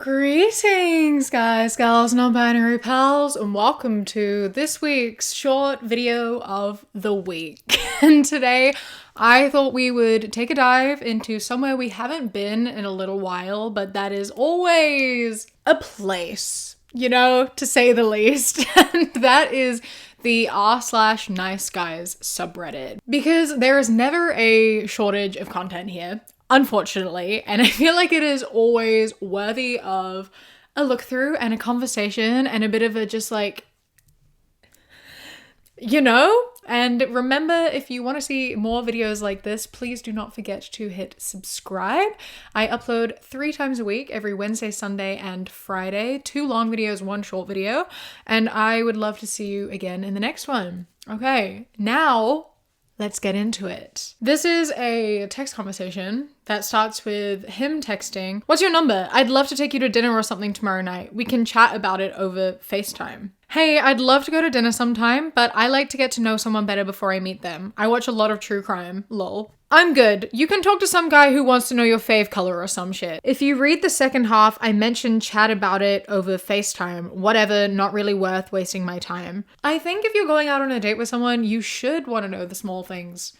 Greetings, guys, gals, non-binary pals, and welcome to this week's short video of the week. And today, I thought we would take a dive into somewhere we haven't been in a little while, but that is always a place, you know, to say the least. And that is the r/niceguys subreddit. Because there is never a shortage of content here, unfortunately, and I feel like it is always worthy of a look through and a conversation and a bit of a just like, you know? And remember, if you want to see more videos like this, please do not forget to hit subscribe. I upload 3 times a week, every Wednesday, Sunday, and Friday. 2 long videos, 1 short video. And I would love to see you again in the next one. Okay, now let's get into it. This is a text conversation that starts with him texting, "What's your number? I'd love to take you to dinner or something tomorrow night. We can chat about it over FaceTime. Hey, I'd love to go to dinner sometime, but I like to get to know someone better before I meet them. I watch a lot of true crime, lol. I'm good. You can talk to some guy who wants to know your fave color or some shit. If you read the second half, I mentioned chat about it over FaceTime. Whatever, not really worth wasting my time. I think if you're going out on a date with someone, you should want to know the small things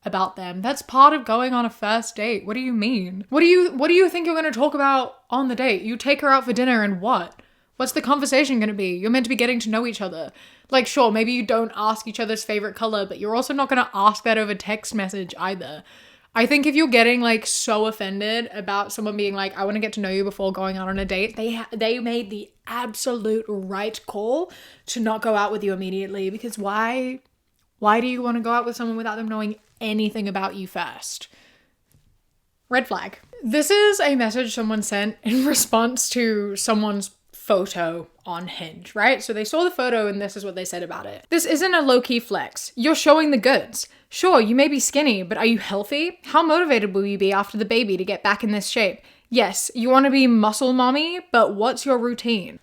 about them. That's part of going on a first date. What do you mean? What do you think you're going to talk about on the date? You take her out for dinner and what? What's the conversation going to be? You're meant to be getting to know each other. Like, sure, maybe you don't ask each other's favorite color, but you're also not going to ask that over text message either. I think if you're getting like so offended about someone being like, I want to get to know you before going out on a date, they made the absolute right call to not go out with you immediately, because why do you want to go out with someone without them knowing anything about you first? Red flag. This is a message someone sent in response to someone's photo on Hinge, right? So they saw the photo and this is what they said about it. This isn't a low-key flex. You're showing the goods. Sure, you may be skinny, but are you healthy? How motivated will you be after the baby to get back in this shape? Yes, you want to be muscle mommy, but what's your routine?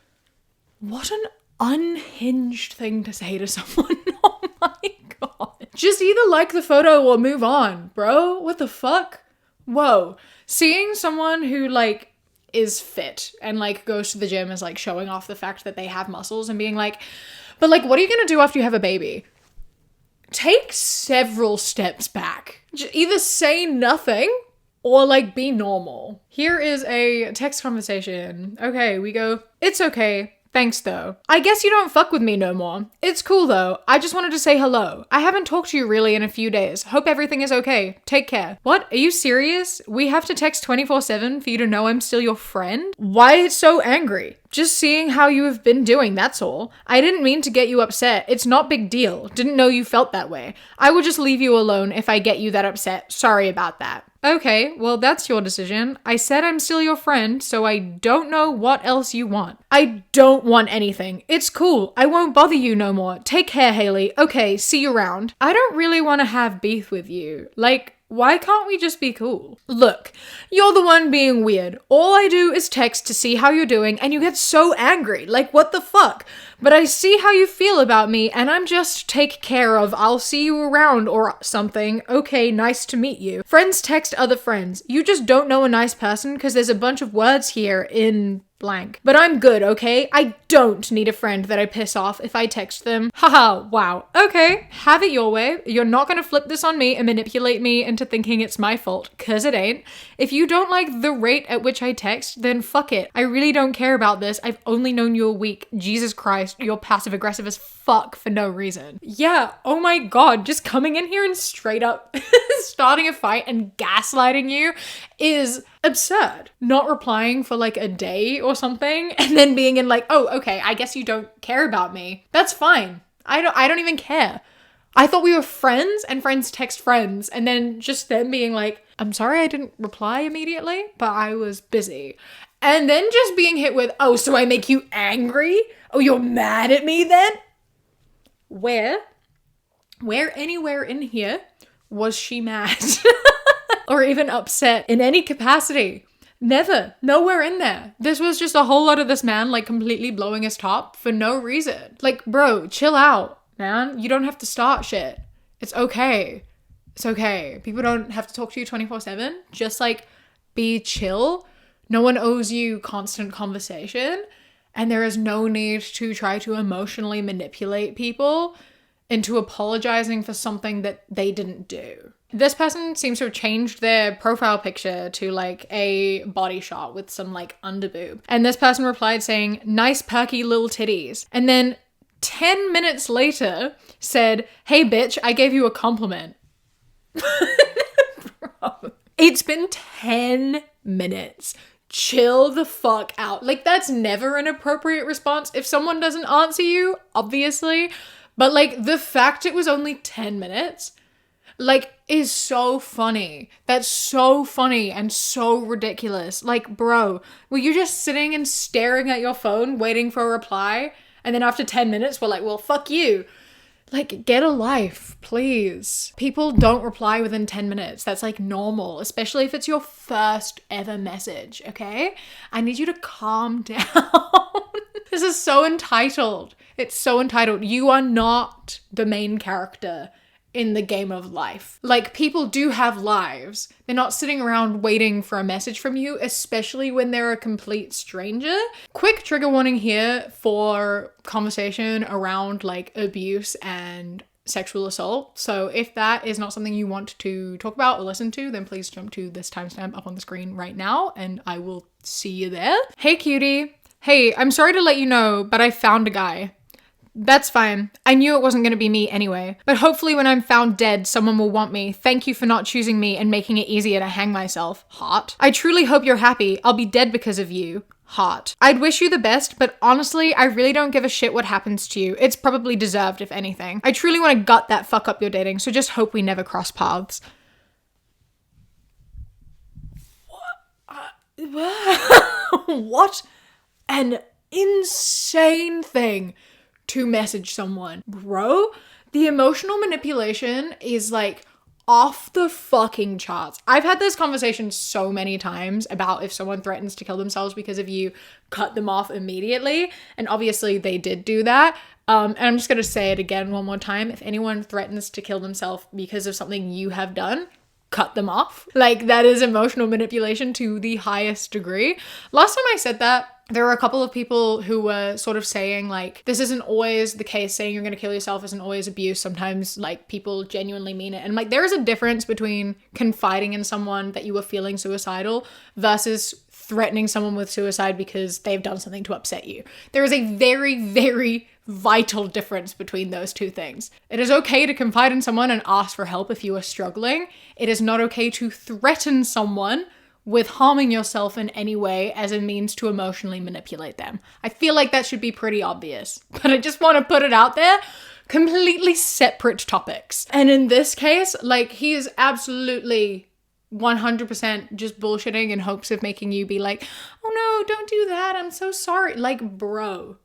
What an unhinged thing to say to someone. Oh my god. Just either like the photo or move on, bro. What the fuck? Whoa. Seeing someone who like is fit and like goes to the gym is like showing off the fact that they have muscles and being like, but like, what are you gonna do after you have a baby? Take several steps back. Either say nothing or like be normal. Here is a text conversation. Okay, we go, it's okay. Thanks though. I guess you don't fuck with me no more. It's cool though. I just wanted to say hello. I haven't talked to you really in a few days. Hope everything is okay. Take care. What? Are you serious? We have to text 24/7 for you to know I'm still your friend? Why so angry? Just seeing how you have been doing, that's all. I didn't mean to get you upset. It's not big deal. Didn't know you felt that way. I would just leave you alone if I get you that upset. Sorry about that. Okay, well that's your decision. I said I'm still your friend, so I don't know what else you want. I don't want anything. It's cool. I won't bother you no more. Take care, Haley. Okay, see you around. I don't really want to have beef with you. Like, why can't we just be cool? Look, you're the one being weird. All I do is text to see how you're doing and you get so angry. Like, what the fuck? But I see how you feel about me and I'm just take care of. I'll see you around or something. Okay, nice to meet you. Friends text other friends. You just don't know a nice person because there's a bunch of words here in blank. But I'm good, okay? I don't need a friend that I piss off if I text them. Haha, wow. Okay, have it your way. You're not gonna flip this on me and manipulate me into thinking it's my fault, cause it ain't. If you don't like the rate at which I text, then fuck it. I really don't care about this. I've only known you a week. Jesus Christ, you're passive aggressive as fuck for no reason. Yeah, oh my god, just coming in here and straight up starting a fight and gaslighting you is absurd. Not replying for like a day or something and then being in like, oh, okay, I guess you don't care about me. That's fine. I don't even care. I thought we were friends and friends text friends, and then just them being like, I'm sorry I didn't reply immediately, but I was busy. And then just being hit with, oh, so I make you angry? Oh, you're mad at me then? Where anywhere in here was she mad? Or even upset in any capacity? Never. Nowhere in there. This was just a whole lot of this man like completely blowing his top for no reason. Like, bro, chill out, man. You don't have to start shit. It's okay. It's okay. People don't have to talk to you 24/7. Just like be chill. No one owes you constant conversation, and there is no need to try to emotionally manipulate people into apologizing for something that they didn't do. This person seems to have changed their profile picture to like a body shot with some like underboob. And this person replied saying, "Nice perky little titties." And then 10 minutes later said, "Hey bitch, I gave you a compliment." Bro. It's been 10 minutes. Chill the fuck out. Like, that's never an appropriate response if someone doesn't answer you, obviously. But like, the fact it was only 10 minutes, like, is so funny. That's so funny and so ridiculous. Like, bro, were you just sitting and staring at your phone waiting for a reply? And then after 10 minutes, we're like, well, fuck you. Like, get a life, please. People don't reply within 10 minutes. That's like normal, especially if it's your first ever message, okay? I need you to calm down. This is so entitled. It's so entitled. You are not the main character in the game of life. Like, people do have lives. They're not sitting around waiting for a message from you, especially when they're a complete stranger. Quick trigger warning here for conversation around like abuse and sexual assault. So if that is not something you want to talk about or listen to, then please jump to this timestamp up on the screen right now and I will see you there. Hey cutie. Hey, I'm sorry to let you know, but I found a guy. That's fine. I knew it wasn't going to be me anyway. But hopefully when I'm found dead, someone will want me. Thank you for not choosing me and making it easier to hang myself. Heart. I truly hope you're happy. I'll be dead because of you. Heart. I'd wish you the best, but honestly, I really don't give a shit what happens to you. It's probably deserved, if anything. I truly want to gut that fuck up you're dating, so just hope we never cross paths. What an insane thing to message someone. Bro, the emotional manipulation is like off the fucking charts. I've had this conversation so many times about if someone threatens to kill themselves because of you, cut them off immediately. And obviously they did do that. And I'm just gonna say it again one more time. If anyone threatens to kill themselves because of something you have done, cut them off. Like, that is emotional manipulation to the highest degree. Last time I said that, there were a couple of people who were sort of saying like, this isn't always the case. Saying you're going to kill yourself isn't always abuse. Sometimes like people genuinely mean it. And like, there is a difference between confiding in someone that you were feeling suicidal versus threatening someone with suicide because they've done something to upset you. There is a very, very vital difference between those two things. It is okay to confide in someone and ask for help if you are struggling. It is not okay to threaten someone with harming yourself in any way as a means to emotionally manipulate them. I feel like that should be pretty obvious, but I just want to put it out there. Completely separate topics. And in this case, like, he is absolutely 100% just bullshitting in hopes of making you be like, oh no, don't do that, I'm so sorry. Like, bro,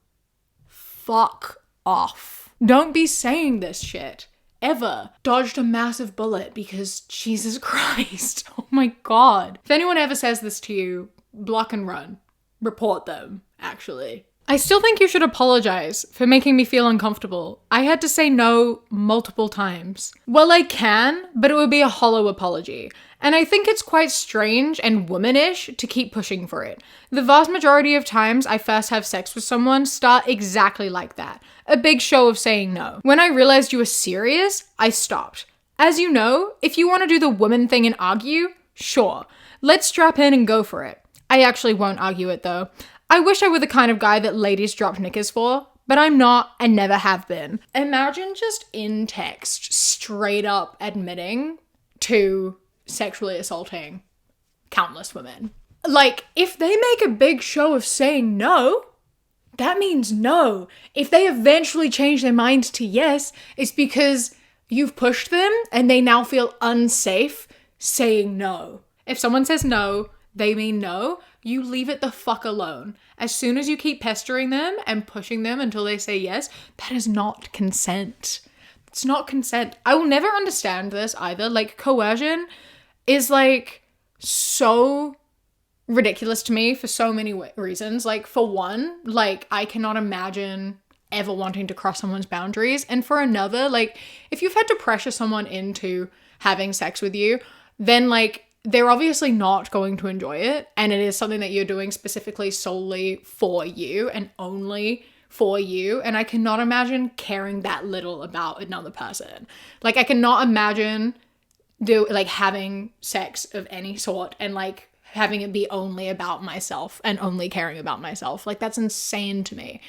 fuck off. Don't be saying this shit. Ever. Dodged a massive bullet because Jesus Christ. Oh my God. If anyone ever says this to you, block and run. Report them, actually. I still think you should apologize for making me feel uncomfortable. I had to say no multiple times. Well, I can, but it would be a hollow apology. And I think it's quite strange and womanish to keep pushing for it. The vast majority of times I first have sex with someone start exactly like that. A big show of saying no. When I realized you were serious, I stopped. As you know, if you want to do the woman thing and argue, sure. Let's strap in and go for it. I actually won't argue it though. I wish I were the kind of guy that ladies drop knickers for, but I'm not and never have been. Imagine just in text, straight up admitting to sexually assaulting countless women. Like, if they make a big show of saying no, that means no. If they eventually change their mind to yes, it's because you've pushed them and they now feel unsafe saying no. If someone says no, they mean no. You leave it the fuck alone. As soon as you keep pestering them and pushing them until they say yes, that is not consent. It's not consent. I will never understand this either. Like, coercion is like so ridiculous to me for so many reasons. Like, for one, like, I cannot imagine ever wanting to cross someone's boundaries. And for another, like, if you've had to pressure someone into having sex with you, then like, they're obviously not going to enjoy it. And it is something that you're doing specifically solely for you and only for you. And I cannot imagine caring that little about another person. Like, I cannot imagine having sex of any sort and like having it be only about myself and only caring about myself. Like, that's insane to me.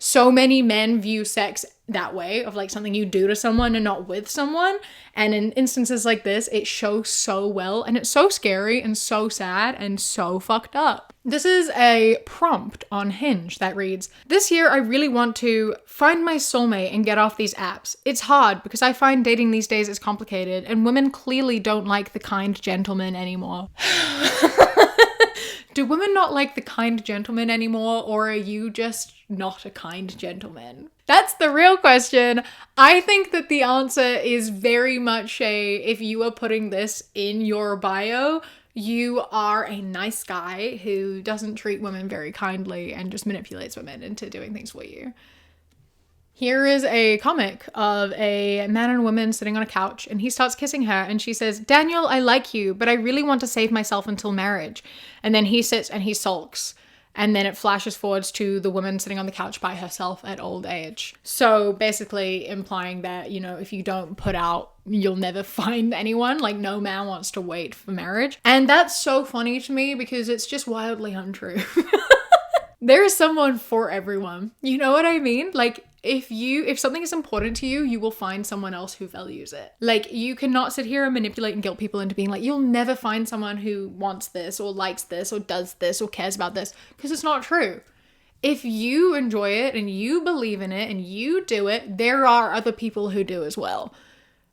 So many men view sex that way, of like something you do to someone and not with someone. And in instances like this, it shows so well, and it's so scary and so sad and so fucked up. This is a prompt on Hinge that reads, "This year I really want to find my soulmate and get off these apps. It's hard because I find dating these days is complicated and women clearly don't like the kind gentleman anymore." Do women not like the kind gentleman anymore, or are you just not a kind gentleman? That's the real question. I think that the answer is very much if you are putting this in your bio, you are a nice guy who doesn't treat women very kindly and just manipulates women into doing things for you. Here is a comic of a man and a woman sitting on a couch, and he starts kissing her and she says, "Daniel, I like you, but I really want to save myself until marriage." And then he sits and he sulks. And then it flashes forwards to the woman sitting on the couch by herself at old age. So basically implying that, you know, if you don't put out, you'll never find anyone. Like, no man wants to wait for marriage. And that's so funny to me because it's just wildly untrue. There is someone for everyone. You know what I mean? Like, if something is important to you, you will find someone else who values it. Like, you cannot sit here and manipulate and guilt people into being like, you'll never find someone who wants this or likes this or does this or cares about this, because it's not true. If you enjoy it and you believe in it and you do it, there are other people who do as well.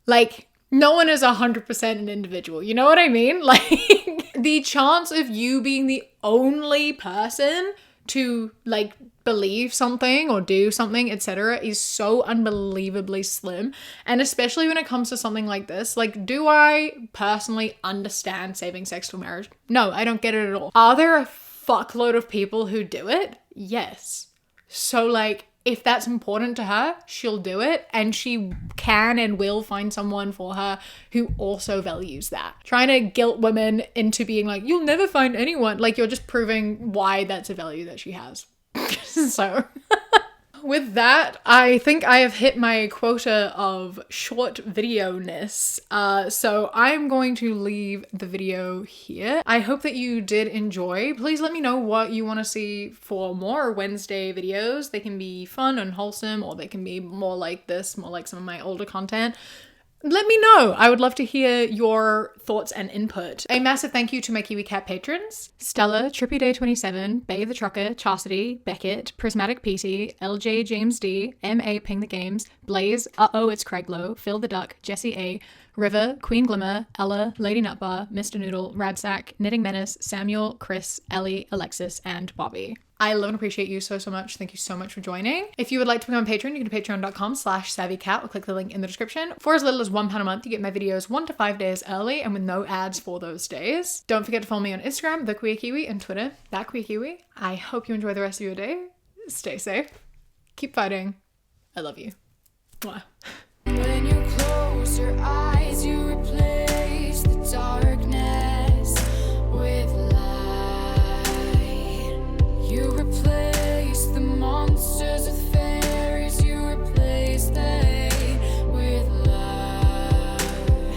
Like, no one is 100% an individual. You know what I mean? Like, the chance of you being the only person to like believe something or do something, etc., is so unbelievably slim. And especially when it comes to something like this, like, do I personally understand saving sex till marriage? No, I don't get it at all. Are there a fuckload of people who do it? Yes. So like, if that's important to her, she'll do it, and she can and will find someone for her who also values that. Trying to guilt women into being like, you'll never find anyone, like, you're just proving why that's a value that she has. So with that, I think I have hit my quota of short video-ness. So I'm going to leave the video here. I hope that you did enjoy. Please let me know what you want to see for more Wednesday videos. They can be fun and wholesome, or they can be more like this, more like some of my older content. Let me know. I would love to hear your thoughts and input. A massive thank you to my Kiwi Cat patrons: Stella, Trippy Day 27, Bay the Trucker, Chastity, Beckett, Prismatic PT, LJ James D, MA Ping the Games, Blaze, Uh-Oh It's Craiglow, Phil the Duck, Jessie A, River, Queen Glimmer, Ella, Lady Nutbar, Mr. Noodle, Radsack, Knitting Menace, Samuel, Chris, Ellie, Alexis, and Bobby. I love and appreciate you so much. Thank you so much for joining. If you would like to become a patron, you can go to patreon.com/savvycat or click the link in the description. For as little as £1 a month, you get my videos 1 to 5 days early and with no ads for those days. Don't forget to follow me on Instagram, The Queer Kiwi, and Twitter, That Queer Kiwi. I hope you enjoy the rest of your day. Stay safe. Keep fighting. I love you. Mwah. When you close your eyes.